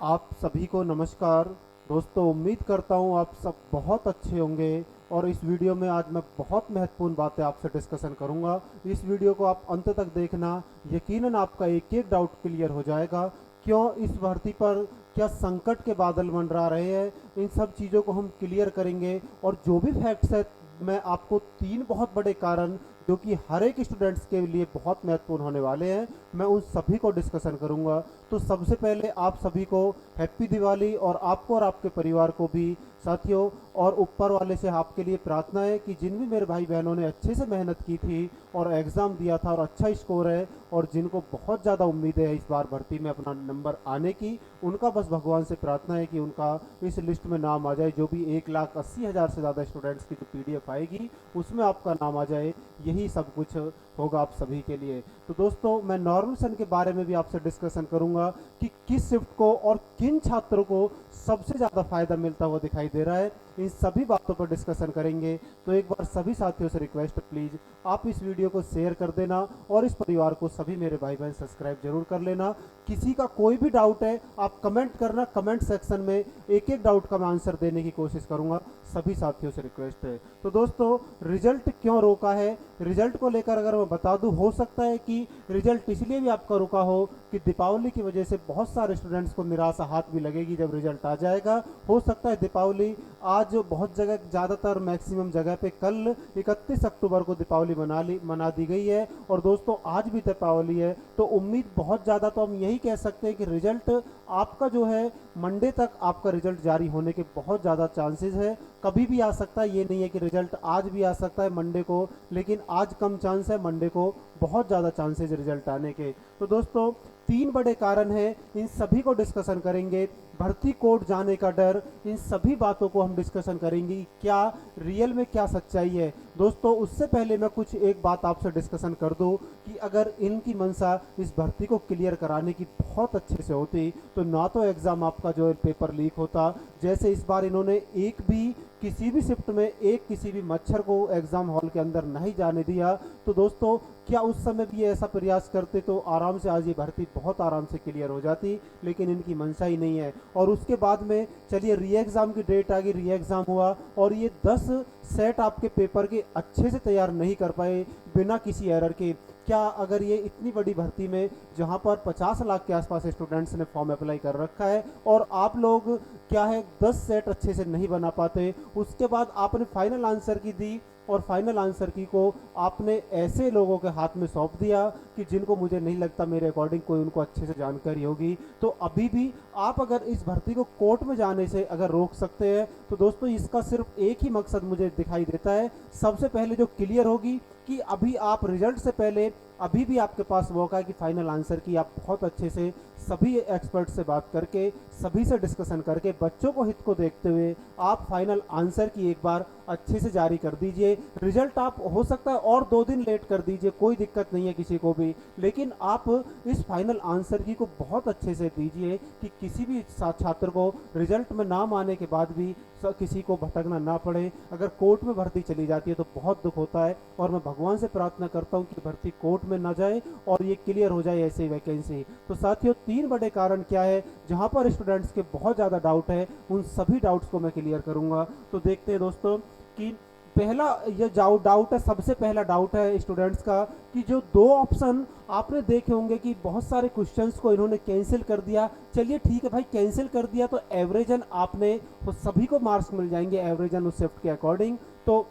आप सभी को नमस्कार। दोस्तों, उम्मीद करता हूँ आप सब बहुत अच्छे होंगे। और इस वीडियो में आज मैं बहुत महत्वपूर्ण बातें आपसे डिस्कशन करूंगा। इस वीडियो को आप अंत तक देखना, यकीनन आपका एक एक डाउट क्लियर हो जाएगा। क्यों इस भर्ती पर क्या संकट के बादल मंडरा रहे हैं, इन सब चीज़ों को हम क्लियर करेंगे। और जो भी फैक्ट्स है, मैं आपको तीन बहुत बड़े कारण जो कि हर एक स्टूडेंट्स के लिए बहुत महत्वपूर्ण होने वाले हैं, मैं उन सभी को डिस्कशन करूंगा। तो सबसे पहले आप सभी को हैप्पी दिवाली, और आपको और आपके परिवार को भी साथियों। और ऊपर वाले से आपके लिए प्रार्थना है कि जिन भी मेरे भाई बहनों ने अच्छे से मेहनत की थी और एग्ज़ाम दिया था और अच्छा स्कोर है, और जिनको बहुत ज़्यादा उम्मीद है इस बार भर्ती में अपना नंबर आने की, उनका बस भगवान से प्रार्थना है कि उनका इस लिस्ट में नाम आ जाए। जो भी 1,80,000 से ज़्यादा स्टूडेंट्स की जो PDF आएगी उसमें आपका नाम आ जाए, यही सब कुछ होगा आप सभी के लिए। तो दोस्तों, मैं नॉर्मल सन के बारे में भी आपसे डिस्कशन करूंगा कि किस शिफ्ट को और किन छात्रों को सबसे ज़्यादा फायदा मिलता हुआ दिखाई दे रहा है, इन सभी बातों पर डिस्कशन करेंगे। तो एक बार सभी साथियों से रिक्वेस्ट, प्लीज़ आप इस वीडियो को शेयर कर देना, और इस परिवार को सभी मेरे भाई बहन सब्सक्राइब जरूर कर लेना। किसी का कोई भी डाउट है आप कमेंट करना, कमेंट सेक्शन में एक एक डाउट का मैं आंसर देने की कोशिश करूंगा। सभी साथियों से रिक्वेस्ट है। तो दोस्तों, रिजल्ट क्यों रोका है, रिजल्ट को लेकर अगर मैं बता दूं, हो सकता है कि रिजल्ट इसलिए भी आपका रुका हो कि दीपावली की वजह से बहुत सारे स्टूडेंट्स को निराशा हाथ भी लगेगी जब रिजल्ट आ जाएगा। हो सकता है दीपावली आज बहुत जगह, ज़्यादातर मैक्सिमम जगह पे कल 31 अक्टूबर को दीपावली मना दी गई है। और दोस्तों, आज भी दीपावली है, तो उम्मीद बहुत ज़्यादा, तो हम यही कह सकते हैं कि रिजल्ट आपका जो है मंडे तक आपका रिजल्ट जारी होने के बहुत ज़्यादा चांसेस है। कभी भी आ सकता है, ये नहीं है कि रिजल्ट आज भी आ सकता है मंडे को, लेकिन आज कम चांस है, मंडे को बहुत ज़्यादा चांसेस रिजल्ट आने के। तो दोस्तों, तीन बड़े कारण हैं, इन सभी को डिस्कशन करेंगे। भर्ती कोड जाने का डर, इन सभी बातों को हम डिस्कशन करेंगे। क्या रियल में क्या सच्चाई है दोस्तों। उससे पहले मैं कुछ एक बात आपसे डिस्कशन कर दूं कि अगर इनकी मंशा इस भर्ती को क्लियर कराने की बहुत अच्छे से होती, तो ना तो एग्ज़ाम आपका जो है पेपर लीक होता, जैसे इस बार इन्होंने एक भी किसी भी शिफ्ट में एक किसी भी मच्छर को एग्ज़ाम हॉल के अंदर नहीं जाने दिया। तो दोस्तों, क्या उस समय भी ये ऐसा प्रयास करते तो आराम से आज ये भर्ती बहुत आराम से क्लियर हो जाती, लेकिन इनकी मंशा ही नहीं है। और उसके बाद में चलिए री एग्ज़ाम की डेट आ गई, री एग्ज़ाम हुआ, और ये 10 सेट आपके पेपर के अच्छे से तैयार नहीं कर पाए बिना किसी एरर के। क्या अगर ये इतनी बड़ी भर्ती में, जहां पर 50 लाख के आसपास स्टूडेंट्स ने फॉर्म अप्लाई कर रखा है, और आप लोग क्या है 10 सेट अच्छे से नहीं बना पाते, उसके बाद आपने फाइनल आंसर की दी, और फाइनल आंसर की को आपने ऐसे लोगों के हाथ में सौंप दिया कि जिनको मुझे नहीं लगता मेरे अकॉर्डिंग कोई उनको अच्छे से जानकारी होगी। तो अभी भी आप अगर इस भर्ती को कोर्ट में जाने से अगर रोक सकते हैं, तो दोस्तों इसका सिर्फ एक ही मकसद मुझे दिखाई देता है। सबसे पहले जो क्लियर होगी कि अभी आप रिजल्ट से पहले अभी भी आपके पास मौका है कि फाइनल आंसर की आप बहुत अच्छे से सभी एक्सपर्ट से बात करके, सभी से डिस्कशन करके, बच्चों को हित को देखते हुए आप फाइनल आंसर की एक बार अच्छे से जारी कर दीजिए। रिजल्ट आप हो सकता है और 2 दिन लेट कर दीजिए, कोई दिक्कत नहीं है किसी को भी, लेकिन आप इस फाइनल आंसर की को बहुत अच्छे से दीजिए कि किसी भी छात्र को रिजल्ट में नाम आने के बाद भी किसी को भटकना ना पड़े। अगर कोर्ट में भर्ती चली जाती है तो बहुत दुख होता है, और मैं भगवान से प्रार्थना करता हूं कि भर्ती कोर्ट में ना जाए और ये क्लियर हो जाए ऐसी वैकेंसी। तो साथियों, तीन बड़े कारण क्या है जहां पर स्टूडेंट्स के बहुत ज़्यादा डाउट है, उन सभी डाउट्स को मैं क्लियर करूंगा। तो देखते हैं दोस्तों कि पहला ये डाउट है, सबसे पहला डाउट है स्टूडेंट्स का कि जो 2 ऑप्शन आपने देखे होंगे कि बहुत सारे क्वेश्चंस को इन्होंने कैंसिल कर दिया। चलिए ठीक है भाई, कैंसिल कर दिया तो एवरेजन आपने तो सभी को मार्क्स मिल जाएंगे एवरेजन उस शिफ्ट के अकॉर्डिंग, तो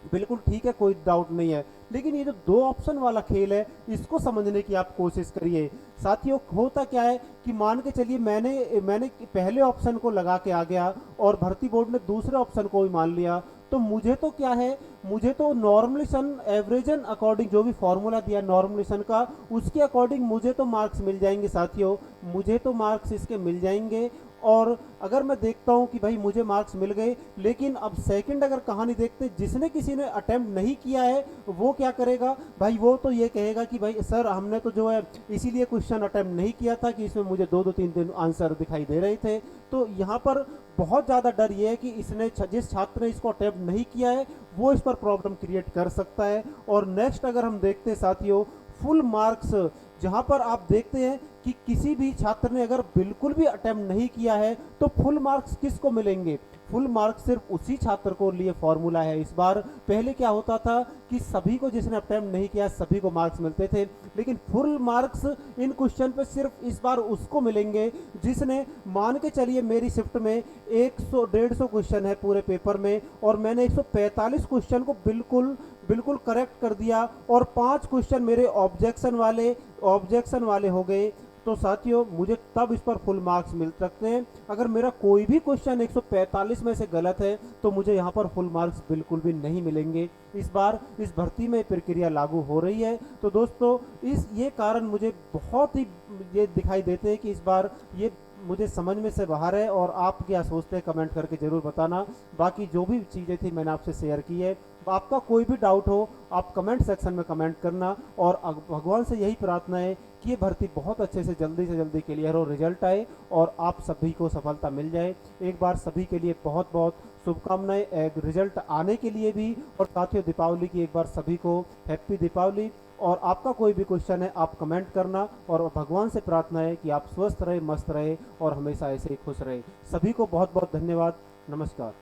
बिल्कुल ठीक है, कोई डाउट नहीं है। लेकिन ये जो 2 ऑप्शन वाला खेल है, इसको समझने की आप कोशिश करिए। साथियों, होता क्या है कि मान के चलिए मैंने पहले ऑप्शन को लगा के आ गया और भर्ती बोर्ड ने दूसरे ऑप्शन को भी मान लिया, तो मुझे तो क्या है, मुझे तो नॉर्मलेशन एवरेजन अकॉर्डिंग जो भी फॉर्मूला दिया नॉर्मलेशन का, उसके अकॉर्डिंग मुझे तो मार्क्स मिल जाएंगे साथियों, मुझे तो मार्क्स इसके मिल जाएंगे। और अगर मैं देखता हूं कि भाई मुझे मार्क्स मिल गए, लेकिन अब सेकंड अगर कहानी देखते, जिसने किसी ने अटेम्प्ट नहीं किया है वो क्या करेगा भाई, वो तो ये कहेगा कि भाई सर हमने तो जो है इसीलिए क्वेश्चन अटेम्प्ट नहीं किया था कि इसमें मुझे 2-2 3 आंसर दिखाई दे रहे थे। तो यहाँ पर बहुत ज़्यादा डर ये है कि इसने जिस छात्र ने इसको अटेम्प्ट नहीं किया है वो इस पर प्रॉब्लम क्रिएट कर सकता है। और नेक्स्ट अगर हम देखते हैं साथियों, फुल मार्क्स, जहाँ पर आप देखते हैं कि किसी भी छात्र ने अगर बिल्कुल भी अटेम्प्ट नहीं किया है तो फुल मार्क्स किसको मिलेंगे? फुल मार्क्स सिर्फ उसी छात्र को लिए फॉर्मूला है इस बार। पहले क्या होता था कि सभी को, जिसने अटेम्प्ट नहीं किया सभी को मार्क्स मिलते थे, लेकिन फुल मार्क्स इन क्वेश्चन पे सिर्फ इस बार उसको मिलेंगे जिसने, मान के चलिए मेरी शिफ्ट में 100-150 क्वेश्चन है पूरे पेपर में और मैंने 145 क्वेश्चन को बिल्कुल बिल्कुल करेक्ट कर दिया और 5 क्वेश्चन मेरे ऑब्जेक्शन वाले हो गए, तो साथियों मुझे तब इस पर फुल मार्क्स मिल सकते हैं। अगर मेरा कोई भी क्वेश्चन 145 में से गलत है तो मुझे यहाँ पर फुल मार्क्स बिल्कुल भी नहीं मिलेंगे। इस बार इस भर्ती में प्रक्रिया लागू हो रही है, तो दोस्तों ये कारण मुझे बहुत ही ये दिखाई देते हैं कि इस बार ये मुझे समझ में से बाहर है। और आप क्या सोचते हैं कमेंट करके ज़रूर बताना। बाकी जो भी चीज़ें थी मैंने आपसे शेयर की है। आपका कोई भी डाउट हो आप कमेंट सेक्शन में कमेंट करना, और भगवान से यही प्रार्थना है कि ये भर्ती बहुत अच्छे से जल्दी क्लियर हो, रिजल्ट आए और आप सभी को सफलता मिल जाए। एक बार सभी के लिए बहुत बहुत शुभकामनाएं रिजल्ट आने के लिए भी। और साथियों दीपावली की एक बार सभी को हैप्पी दीपावली। और आपका कोई भी क्वेश्चन है आप कमेंट करना, और भगवान से प्रार्थना है कि आप स्वस्थ रहे, मस्त रहे और हमेशा ऐसे ही खुश रहे। सभी को बहुत बहुत धन्यवाद। नमस्कार।